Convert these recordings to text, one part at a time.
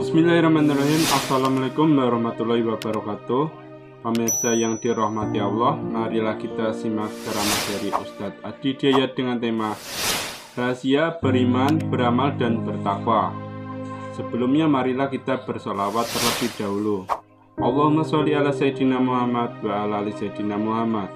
Bismillahirrahmanirrahim. Assalamualaikum warahmatullahi wabarakatuh. Pemirsa yang dirahmati Allah, marilah kita simak ceramah dari Ustadz Adi Dayat dengan tema Rahasia Beriman, Beramal, dan Bertakwa. Sebelumnya marilah kita bersolawat terlebih dahulu. Allahumma sholli ala Sayyidina Muhammad wa ala ali Sayyidina Muhammad.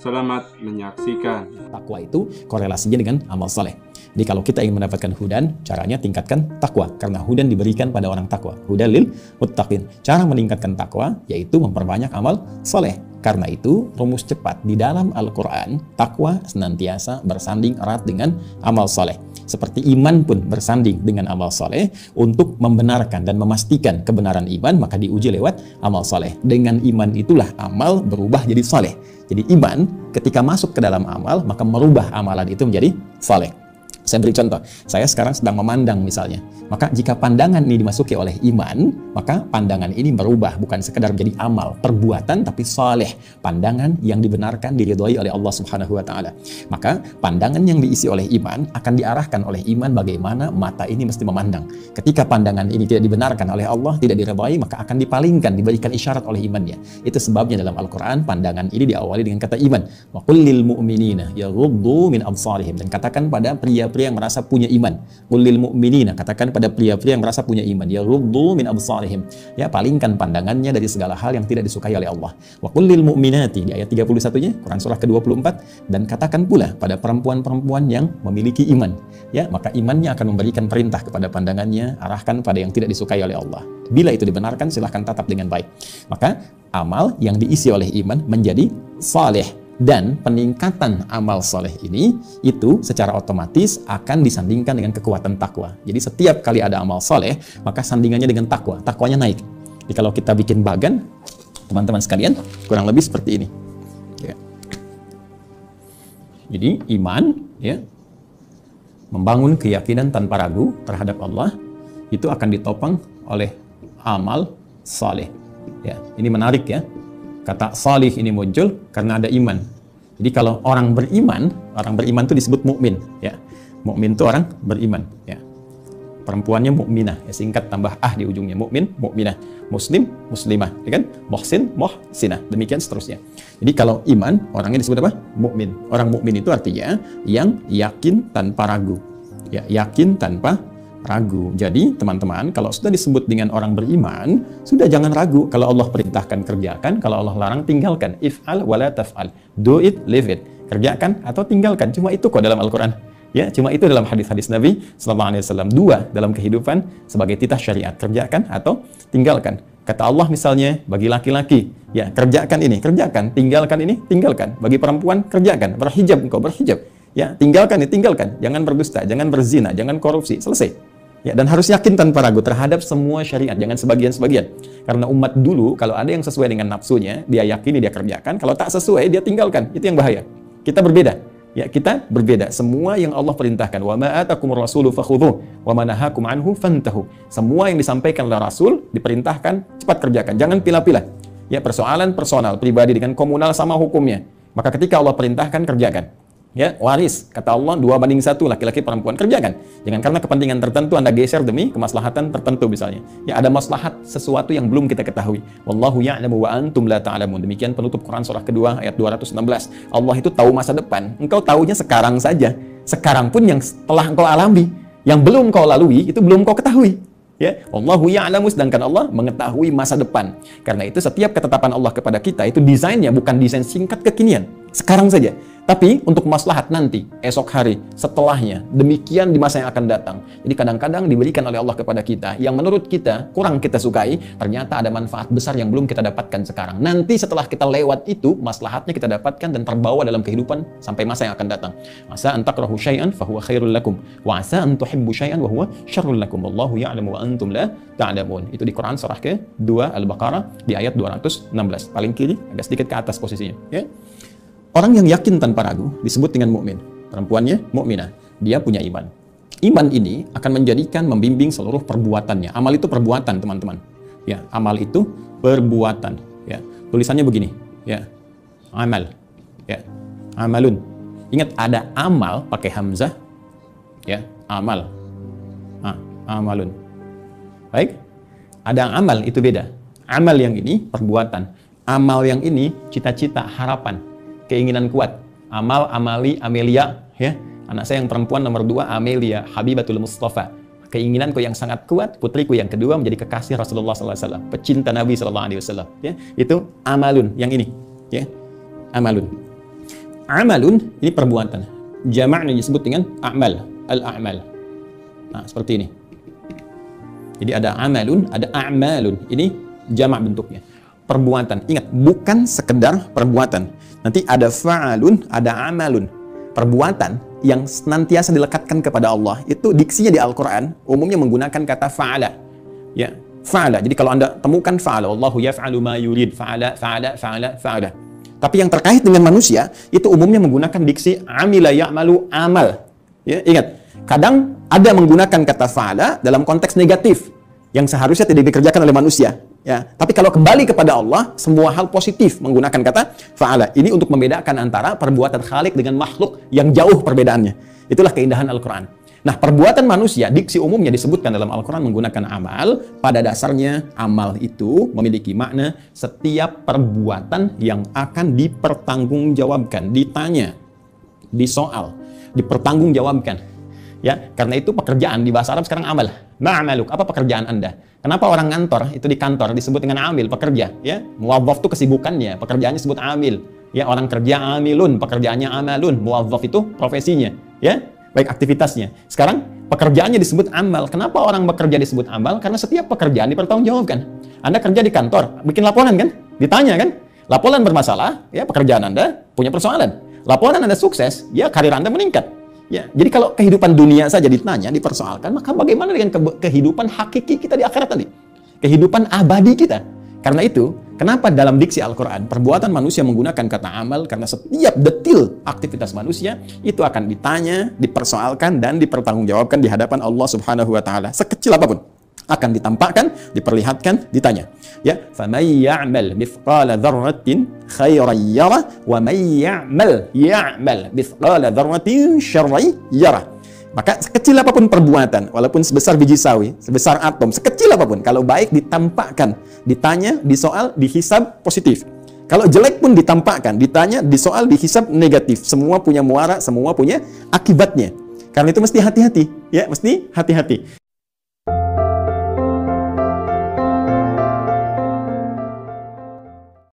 Selamat menyaksikan. Takwa itu korelasinya dengan amal soleh. Jadi kalau kita ingin mendapatkan hudan, caranya tingkatkan takwa. Karena hudan diberikan pada orang takwa. Hudan lil muttaqin. Cara meningkatkan takwa yaitu memperbanyak amal soleh. Karena itu rumus cepat di dalam Al-Quran, takwa senantiasa bersanding erat dengan amal soleh. Seperti iman pun bersanding dengan amal soleh. Untuk membenarkan dan memastikan kebenaran iman, maka diuji lewat amal soleh. Dengan iman itulah amal berubah jadi soleh. Jadi iman ketika masuk ke dalam amal, maka merubah amalan itu menjadi soleh. Saya beri contoh, saya sekarang sedang memandang misalnya. Maka jika pandangan ini dimasuki oleh iman, maka pandangan ini berubah, bukan sekedar menjadi amal, perbuatan, tapi saleh. Pandangan yang dibenarkan, diridhoi oleh Allah Subhanahu wa Ta'ala. Maka pandangan yang diisi oleh iman akan diarahkan oleh iman bagaimana mata ini mesti memandang. Ketika pandangan ini tidak dibenarkan oleh Allah, tidak diridhoi, maka akan dipalingkan, diberikan isyarat oleh imannya. Itu sebabnya dalam Al-Quran pandangan ini diawali dengan kata iman. Wa qul lil mu'minina yaghuddu min absarihim. Dan katakan pada pria-pria yang merasa punya iman. Qul lil mu'minina, katakan pada pria-pria yang merasa punya iman, yaghuddu min absarihim, ya, palingkan pandangannya dari segala hal yang tidak disukai oleh Allah. Wa qul lil mu'minati, di ayat 31-nya Quran surah ke-24, dan katakan pula pada perempuan-perempuan yang memiliki iman, ya, maka imannya akan memberikan perintah kepada pandangannya, arahkan pada yang tidak disukai oleh Allah. Bila itu dibenarkan, silahkan tatap dengan baik. Maka amal yang diisi oleh iman menjadi saleh. Dan peningkatan amal soleh ini itu secara otomatis akan disandingkan dengan kekuatan takwa. Jadi setiap kali ada amal soleh, maka sandingannya dengan takwa. Takwanya naik. Jadi kalau kita bikin bagan, teman-teman sekalian, kurang lebih seperti ini. Ya. Jadi iman, ya, membangun keyakinan tanpa ragu terhadap Allah, itu akan ditopang oleh amal soleh. Ya, ini menarik ya. Kata salih ini muncul karena ada iman. Jadi kalau orang beriman itu disebut mukmin, ya. Mukmin itu orang beriman, ya. Perempuannya mukminah, ya, singkat tambah di ujungnya. Mukmin, mukminah, muslim, muslimah, ya kan? Muhsin, muhsinah, demikian seterusnya. Jadi kalau iman, orangnya disebut apa? Mukmin. Orang mukmin itu artinya yang yakin tanpa ragu. Ya, yakin tanpa ragu. Jadi teman-teman, kalau sudah disebut dengan orang beriman, sudah jangan ragu. Kalau Allah perintahkan, kerjakan. Kalau Allah larang, tinggalkan. If'al wala taf'al. Do it, leave it. Kerjakan atau tinggalkan. Cuma itu kok dalam Al-Quran. Ya, cuma itu dalam hadis-hadis Nabi SAW. Dua dalam kehidupan sebagai titah syariat. Kerjakan atau tinggalkan. Kata Allah misalnya, bagi laki-laki, ya, kerjakan ini, kerjakan. Tinggalkan ini, tinggalkan. Bagi perempuan, kerjakan. Berhijab, engkau berhijab. Ya, tinggalkan ini, tinggalkan. Jangan berdusta, jangan berzina, jangan korupsi. Selesai. Ya, dan harus yakin tanpa ragu terhadap semua syariat, jangan sebagian-sebagian. Karena umat dulu, kalau ada yang sesuai dengan nafsunya, dia yakini, dia kerjakan. Kalau tak sesuai, dia tinggalkan. Itu yang bahaya. Kita berbeda. Ya, kita berbeda. Semua yang Allah perintahkan, wa ma atakumur rasulu fakhudhuh wa ma nahakum anhu fantahu. Semua yang disampaikan oleh Rasul diperintahkan, cepat kerjakan. Jangan pilah-pilah. Ya, persoalan personal, pribadi dengan komunal sama hukumnya. Maka ketika Allah perintahkan, kerjakan. Ya, waris, kata Allah 2:1, laki-laki perempuan, kerjakan. Jangan karena kepentingan tertentu Anda geser demi kemaslahatan tertentu misalnya. Ya, ada maslahat sesuatu yang belum kita ketahui. Wallahu ya'lamu wa antum la ta'lamun. Demikian penutup Quran surah kedua ayat 216. Allah itu tahu masa depan. Engkau tahunya sekarang saja. Sekarang pun yang telah engkau alami, yang belum kau lalui, itu belum kau ketahui. Ya, Allahu ya'lamu, sedangkan Allah mengetahui masa depan. Karena itu setiap ketetapan Allah kepada kita itu desainnya bukan desain singkat kekinian. Sekarang saja. Tapi untuk maslahat nanti, esok hari, setelahnya, demikian di masa yang akan datang. Jadi kadang-kadang diberikan oleh Allah kepada kita, yang menurut kita kurang kita sukai, ternyata ada manfaat besar yang belum kita dapatkan sekarang. Nanti setelah kita lewat itu, maslahatnya kita dapatkan dan terbawa dalam kehidupan sampai masa yang akan datang. Asa an takrahu syai'an fahuwa khairul lakum, wa asa an tuhibbu syai'an wa huwa syarrul lakum. Wallahu ya'lamu wa antum la ta'lamun. Itu di Quran surah ke-2 Al-Baqarah di ayat 216. Paling kiri, agak sedikit ke atas posisinya, ya. Orang yang yakin tanpa ragu disebut dengan mukmin. Perempuannya mukminah, dia punya iman. Iman ini akan menjadikan, membimbing seluruh perbuatannya. Amal itu perbuatan, teman-teman. Ya, amal itu perbuatan. Ya, tulisannya begini. Ya, amal. Ya, amalun. Ingat ada amal pakai hamzah. Ya, amal. Amalun. Baik. Ada amal, itu beda. Amal yang ini perbuatan. Amal yang ini cita-cita, harapan, keinginan kuat. Amal, amali, Amelia, ya. Anak saya yang perempuan nomor 2, Amelia, Habibatul Mustafa. Keinginanku yang sangat kuat, putriku yang kedua menjadi kekasih Rasulullah SAW, pecinta Nabi SAW. Ya, itu amalun yang ini. Ya, amalun. Amalun ini perbuatan. Jamaknya disebut dengan a'mal, al-a'mal. Nah, seperti ini. Jadi ada amalun, ada a'malun. Ini jamak bentuknya. Perbuatan. Ingat, bukan sekedar perbuatan. Nanti ada fa'alun, ada amalun. Perbuatan yang senantiasa dilekatkan kepada Allah. Itu diksinya di Al-Quran umumnya menggunakan kata fa'ala. Ya, fa'ala. Jadi kalau Anda temukan fa'ala, Allahu yaf'alu ma yurid, fa'ala, fa'ala, fa'ala, fa'ala. Tapi yang terkait dengan manusia, itu umumnya menggunakan diksi amila ya'malu amal. Ya, ingat, kadang ada menggunakan kata fa'ala dalam konteks negatif yang seharusnya tidak dikerjakan oleh manusia. Ya, tapi kalau kembali kepada Allah, semua hal positif menggunakan kata fa'ala. Ini untuk membedakan antara perbuatan Khalik dengan makhluk yang jauh perbedaannya. Itulah keindahan Al-Quran. Nah, perbuatan manusia, diksi umumnya disebutkan dalam Al-Quran menggunakan amal. Pada dasarnya, amal itu memiliki makna setiap perbuatan yang akan dipertanggungjawabkan, ditanya, disoal, dipertanggungjawabkan. Ya, karena itu pekerjaan di bahasa Arab sekarang amal. Ma'amaluk, apa pekerjaan Anda? Kenapa orang ngantor itu di kantor disebut dengan amil, pekerja? Ya, muwazzaf itu kesibukannya, pekerjaannya disebut amil. Ya, orang kerja amilun, pekerjaannya amalun. Muwazzaf itu profesinya, ya, baik aktivitasnya. Sekarang pekerjaannya disebut amal. Kenapa orang bekerja disebut amal? Karena setiap pekerjaan dipertanggungjawabkan. Anda kerja di kantor, bikin laporan kan? Ditanya kan? Laporan bermasalah, ya pekerjaan Anda punya persoalan. Laporan Anda sukses, ya karir Anda meningkat. Ya, jadi kalau kehidupan dunia saja ditanya, dipersoalkan, maka bagaimana dengan kehidupan hakiki kita di akhirat tadi? Kehidupan abadi kita. Karena itu, kenapa dalam diksi Al-Quran, perbuatan manusia menggunakan kata amal, karena setiap detil aktivitas manusia, itu akan ditanya, dipersoalkan, dan dipertanggungjawabkan di hadapan Allah Subhanahu wa Ta'ala. Sekecil apapun. Akan ditampakkan, diperlihatkan, ditanya. Ya, faman ya'mal mithqala dzarratin khairan yarah wa man ya'mal mithqala dzarratin syarran yarah. Maka sekecil apapun perbuatan, walaupun sebesar biji sawi, sebesar atom, sekecil apapun, kalau baik ditampakkan, ditanya, disoal, dihisab positif. Kalau jelek pun ditampakkan, ditanya, disoal, dihisab negatif. Semua punya muara, semua punya akibatnya. Karena itu mesti hati-hati, ya, mesti hati-hati.